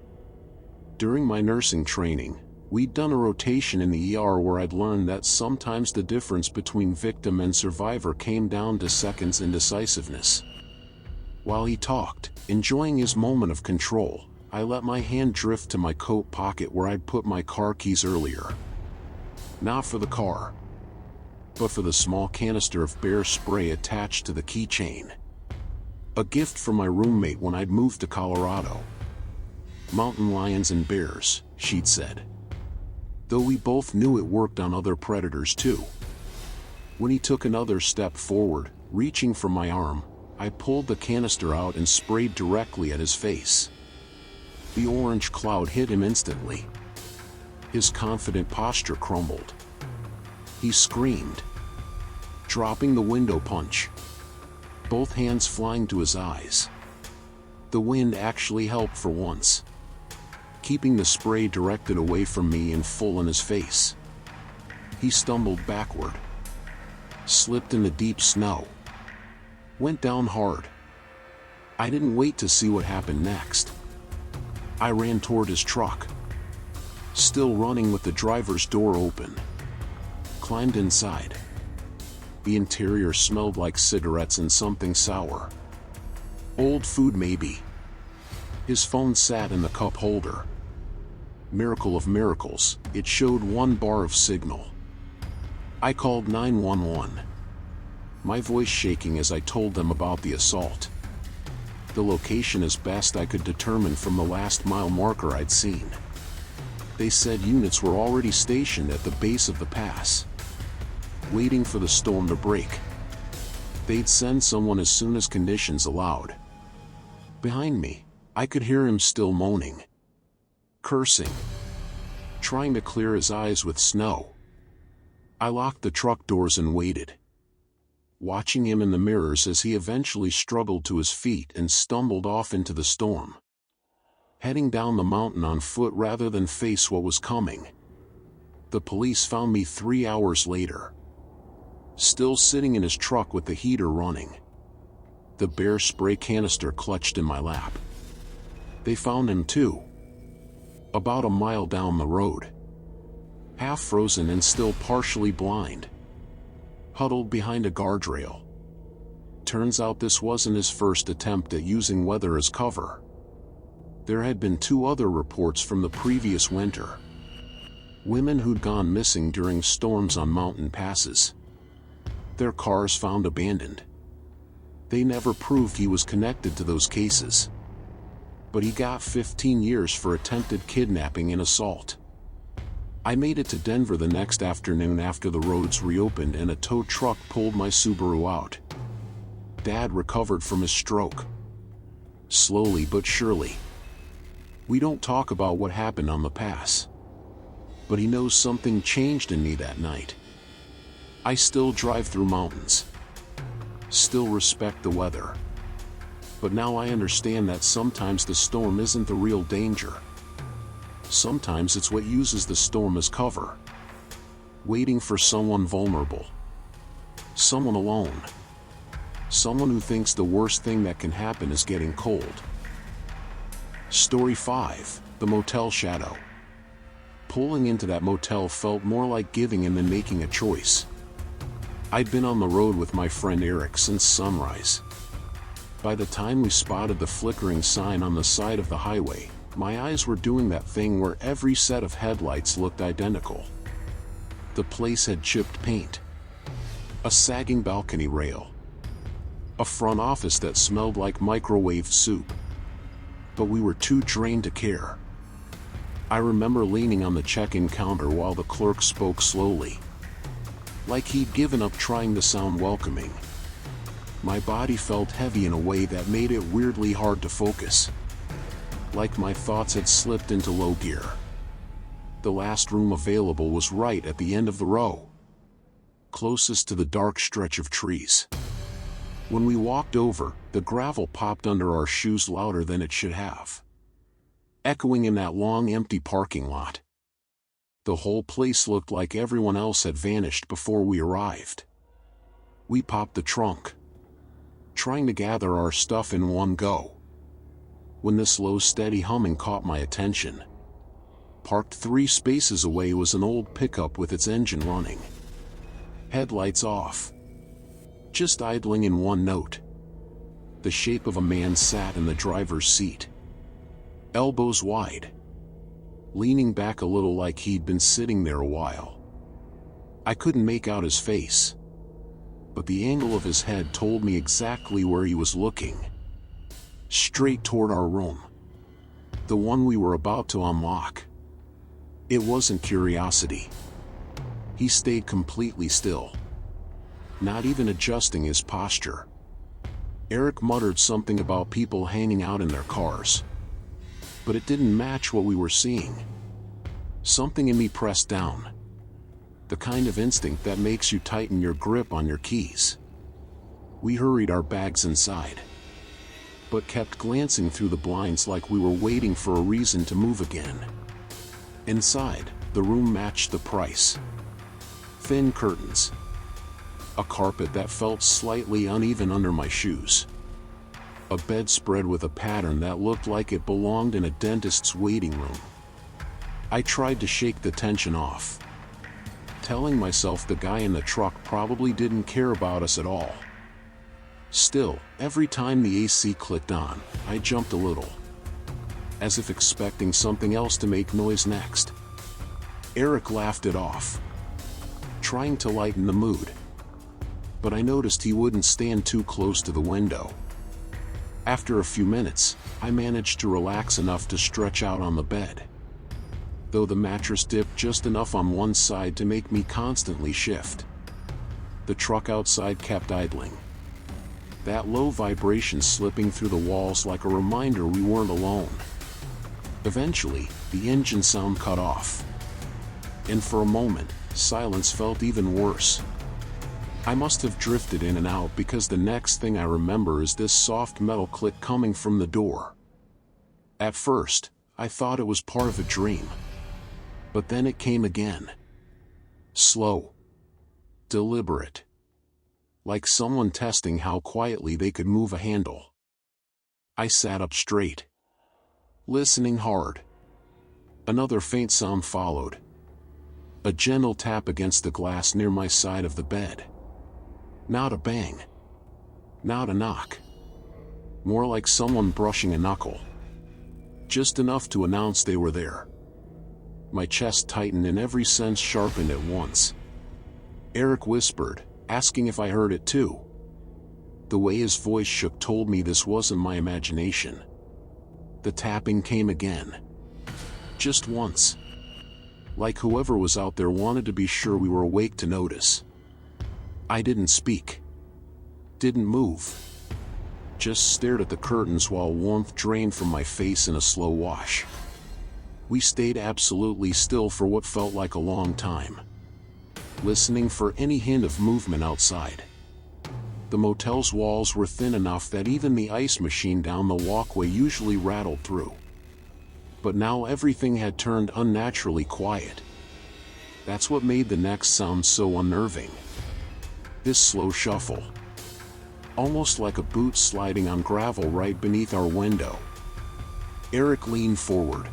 During my nursing training, we'd done a rotation in the ER where I'd learned that sometimes the difference between victim and survivor came down to seconds in decisiveness. While he talked, enjoying his moment of control, I let my hand drift to my coat pocket where I'd put my car keys earlier. Not for the car, but for the small canister of bear spray attached to the keychain. A gift from my roommate when I'd moved to Colorado. Mountain lions and bears, she'd said. Though we both knew it worked on other predators too. When he took another step forward, reaching for my arm, I pulled the canister out and sprayed directly at his face. The orange cloud hit him instantly. His confident posture crumbled. He screamed, dropping the window punch, both hands flying to his eyes. The wind actually helped for once, keeping the spray directed away from me and full in his face. He stumbled backward, slipped in the deep snow, went down hard. I didn't wait to see what happened next. I ran toward his truck, still running with the driver's door open. Climbed inside. The interior smelled like cigarettes and something sour. Old food maybe. His phone sat in the cup holder. Miracle of miracles, it showed 1 bar of signal. I called 911. My voice shaking as I told them about the assault. The location as best I could determine from the last mile marker I'd seen. They said units were already stationed at the base of the pass, waiting for the storm to break. They'd send someone as soon as conditions allowed. Behind me, I could hear him still moaning, cursing, trying to clear his eyes with snow. I locked the truck doors and waited, watching him in the mirrors as he eventually struggled to his feet and stumbled off into the storm, heading down the mountain on foot rather than face what was coming. The police found me 3 hours later, still sitting in his truck with the heater running, the bear spray canister clutched in my lap. They found him too, about a mile down the road, half frozen and still partially blind, huddled behind a guardrail. Turns out this wasn't his first attempt at using weather as cover. There had been 2 other reports from the previous winter. Women who'd gone missing during storms on mountain passes. Their cars found abandoned. They never proved he was connected to those cases. But he got 15 years for attempted kidnapping and assault. I made it to Denver the next afternoon after the roads reopened and a tow truck pulled my Subaru out. Dad recovered from his stroke. Slowly but surely. We don't talk about what happened on the pass, but he knows something changed in me that night. I still drive through mountains, still respect the weather, but now I understand that sometimes the storm isn't the real danger. Sometimes it's what uses the storm as cover, waiting for someone vulnerable, someone alone, someone who thinks the worst thing that can happen is getting cold. Story 5, The Motel Shadow. Pulling into that motel felt more like giving in than making a choice. I'd been on the road with my friend Eric since sunrise. By the time we spotted the flickering sign on the side of the highway, my eyes were doing that thing where every set of headlights looked identical. The place had chipped paint, a sagging balcony rail, a front office that smelled like microwave soup. But we were too drained to care. I remember leaning on the check-in counter while the clerk spoke slowly, like he'd given up trying to sound welcoming. My body felt heavy in a way that made it weirdly hard to focus, like my thoughts had slipped into low gear. The last room available was right at the end of the row, closest to the dark stretch of trees. When we walked over, the gravel popped under our shoes louder than it should have. echoing in that long empty parking lot. The whole place looked like everyone else had vanished before we arrived. We popped the trunk, trying to gather our stuff in one go, when this low steady humming caught my attention. Parked 3 spaces away was an old pickup with its engine running, headlights off, just idling in one note. The shape of a man sat in the driver's seat, elbows wide, leaning back a little like he'd been sitting there a while. I couldn't make out his face, but the angle of his head told me exactly where he was looking. Straight toward our room, the one we were about to unlock. It wasn't curiosity. He stayed completely still, not even adjusting his posture. Eric muttered something about people hanging out in their cars, but it didn't match what we were seeing. Something in me pressed down, the kind of instinct that makes you tighten your grip on your keys. We hurried our bags inside, but kept glancing through the blinds like we were waiting for a reason to move again. Inside, the room matched the price. Thin curtains, a carpet that felt slightly uneven under my shoes, a bedspread with a pattern that looked like it belonged in a dentist's waiting room. I tried to shake the tension off, telling myself the guy in the truck probably didn't care about us at all. Still, every time the AC clicked on, I jumped a little, as if expecting something else to make noise next. Eric laughed it off, trying to lighten the mood, but I noticed he wouldn't stand too close to the window. After a few minutes, I managed to relax enough to stretch out on the bed, though the mattress dipped just enough on one side to make me constantly shift. The truck outside kept idling, that low vibration slipping through the walls like a reminder we weren't alone. Eventually, the engine sound cut off, and for a moment, silence felt even worse. I must have drifted in and out because the next thing I remember is this soft metal click coming from the door. At first, I thought it was part of a dream, but then it came again. Slow, deliberate, like someone testing how quietly they could move a handle. I sat up straight, listening hard. Another faint sound followed, a gentle tap against the glass near my side of the bed. Not a bang, not a knock, more like someone brushing a knuckle, just enough to announce they were there. My chest tightened and every sense sharpened at once. Eric whispered, asking if I heard it too. The way his voice shook told me this wasn't my imagination. The tapping came again, just once, like whoever was out there wanted to be sure we were awake to notice. I didn't speak, didn't move, just stared at the curtains while warmth drained from my face in a slow wash. We stayed absolutely still for what felt like a long time, listening for any hint of movement outside. The motel's walls were thin enough that even the ice machine down the walkway usually rattled through. But now everything had turned unnaturally quiet. That's what made the next sound so unnerving. This slow shuffle, almost like a boot sliding on gravel right beneath our window. Eric leaned forward,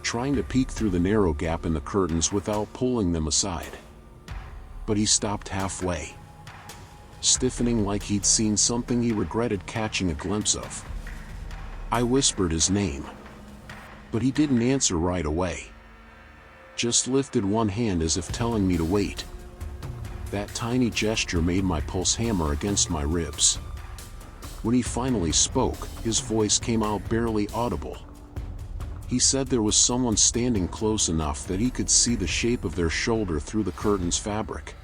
trying to peek through the narrow gap in the curtains without pulling them aside. But he stopped halfway, stiffening like he'd seen something he regretted catching a glimpse of. I whispered his name, but he didn't answer right away, just lifted one hand as if telling me to wait. That tiny gesture made my pulse hammer against my ribs. When he finally spoke, his voice came out barely audible. He said there was someone standing close enough that he could see the shape of their shoulder through the curtain's fabric.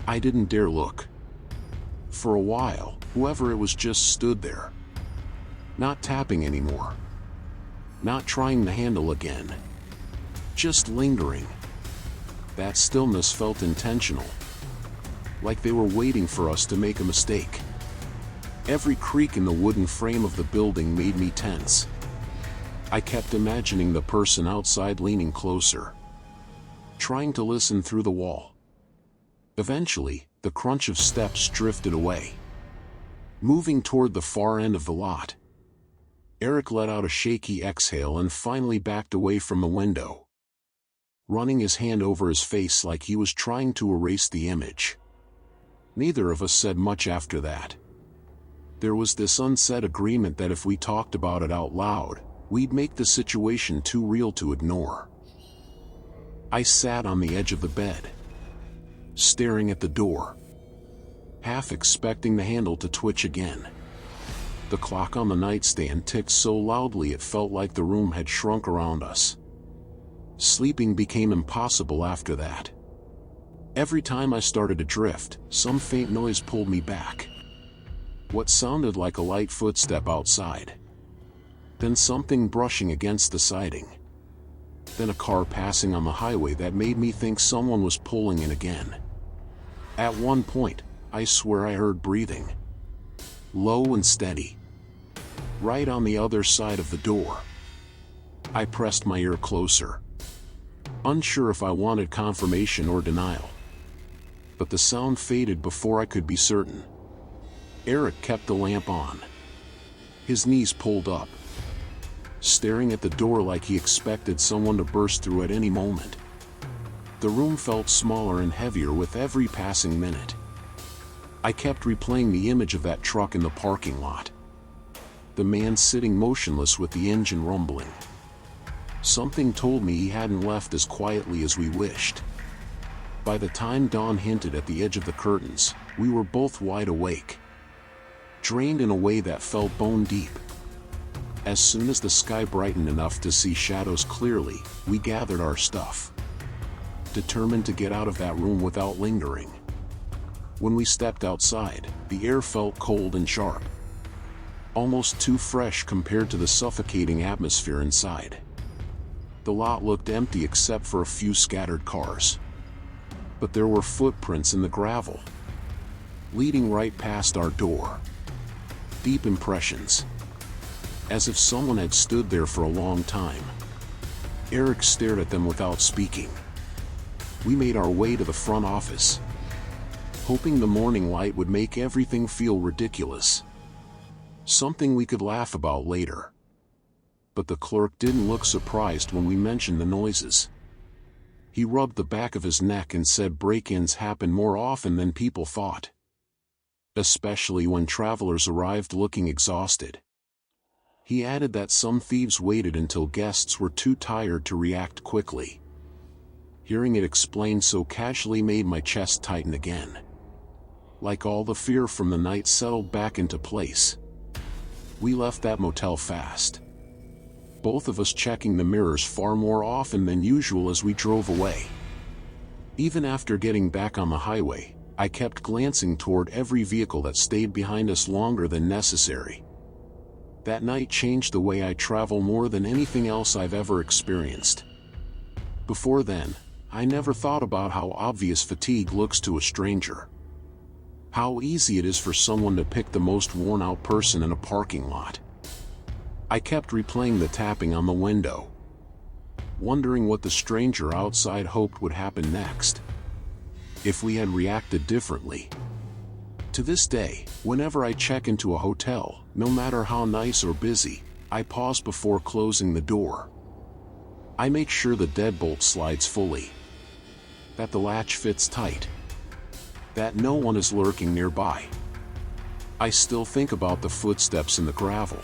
I didn't dare look. For a while, whoever it was just stood there, not tapping anymore, not trying the handle again, just lingering. That stillness felt intentional, like they were waiting for us to make a mistake. Every creak in the wooden frame of the building made me tense. I kept imagining the person outside leaning closer, trying to listen through the wall. Eventually, the crunch of steps drifted away, moving toward the far end of the lot. Eric let out a shaky exhale and finally backed away from the window, running his hand over his face like he was trying to erase the image. Neither of us said much after that. There was this unsaid agreement that if we talked about it out loud, we'd make the situation too real to ignore. I sat on the edge of the bed, staring at the door, half expecting the handle to twitch again. The clock on the nightstand ticked so loudly it felt like the room had shrunk around us. Sleeping became impossible after that. Every time I started to drift, some faint noise pulled me back. What sounded like a light footstep outside. Then something brushing against the siding. Then a car passing on the highway that made me think someone was pulling in again. At one point, I swear I heard breathing, low and steady, right on the other side of the door. I pressed my ear closer, unsure if I wanted confirmation or denial. But the sound faded before I could be certain. Eric kept the lamp on, his knees pulled up, staring at the door like he expected someone to burst through at any moment. The room felt smaller and heavier with every passing minute. I kept replaying the image of that truck in the parking lot. The man sitting motionless with the engine rumbling. Something told me he hadn't left as quietly as we wished. By the time dawn hinted at the edge of the curtains, we were both wide awake, drained in a way that felt bone deep. As soon as the sky brightened enough to see shadows clearly, we gathered our stuff, determined to get out of that room without lingering. When we stepped outside, the air felt cold and sharp, almost too fresh compared to the suffocating atmosphere inside. The lot looked empty except for a few scattered cars. But there were footprints in the gravel, leading right past our door. Deep impressions, as if someone had stood there for a long time. Eric stared at them without speaking. We made our way to the front office, hoping the morning light would make everything feel ridiculous, something we could laugh about later. But the clerk didn't look surprised when we mentioned the noises. He rubbed the back of his neck and said break-ins happen more often than people thought, especially when travelers arrived looking exhausted. He added that some thieves waited until guests were too tired to react quickly. Hearing it explained so casually made my chest tighten again. Like all the fear from the night settled back into place. We left that motel fast, both of us checking the mirrors far more often than usual as we drove away. Even after getting back on the highway, I kept glancing toward every vehicle that stayed behind us longer than necessary. That night changed the way I travel more than anything else I've ever experienced. Before then, I never thought about how obvious fatigue looks to a stranger. How easy it is for someone to pick the most worn-out person in a parking lot. I kept replaying the tapping on the window, wondering what the stranger outside hoped would happen next, if we had reacted differently. To this day, whenever I check into a hotel, no matter how nice or busy, I pause before closing the door. I make sure the deadbolt slides fully, that the latch fits tight, that no one is lurking nearby. I still think about the footsteps in the gravel,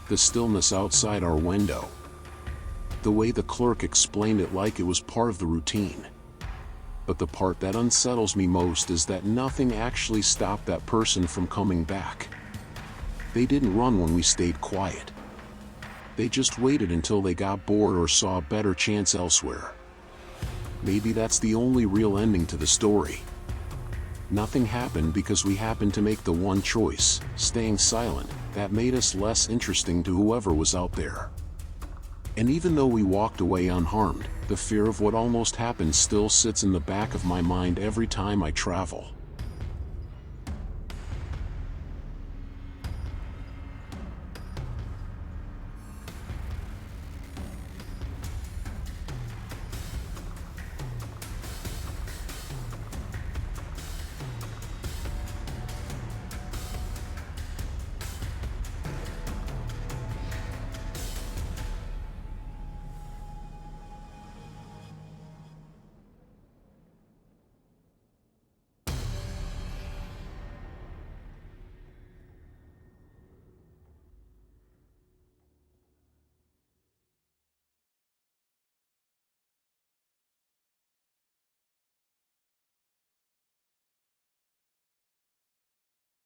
the stillness outside our window, the way the clerk explained it like it was part of the routine. But the part that unsettles me most is that nothing actually stopped that person from coming back. They didn't run when we stayed quiet. They just waited until they got bored or saw a better chance elsewhere. Maybe that's the only real ending to the story. Nothing happened because we happened to make the one choice, staying silent, that made us less interesting to whoever was out there. And even though we walked away unharmed, the fear of what almost happened still sits in the back of my mind every time I travel.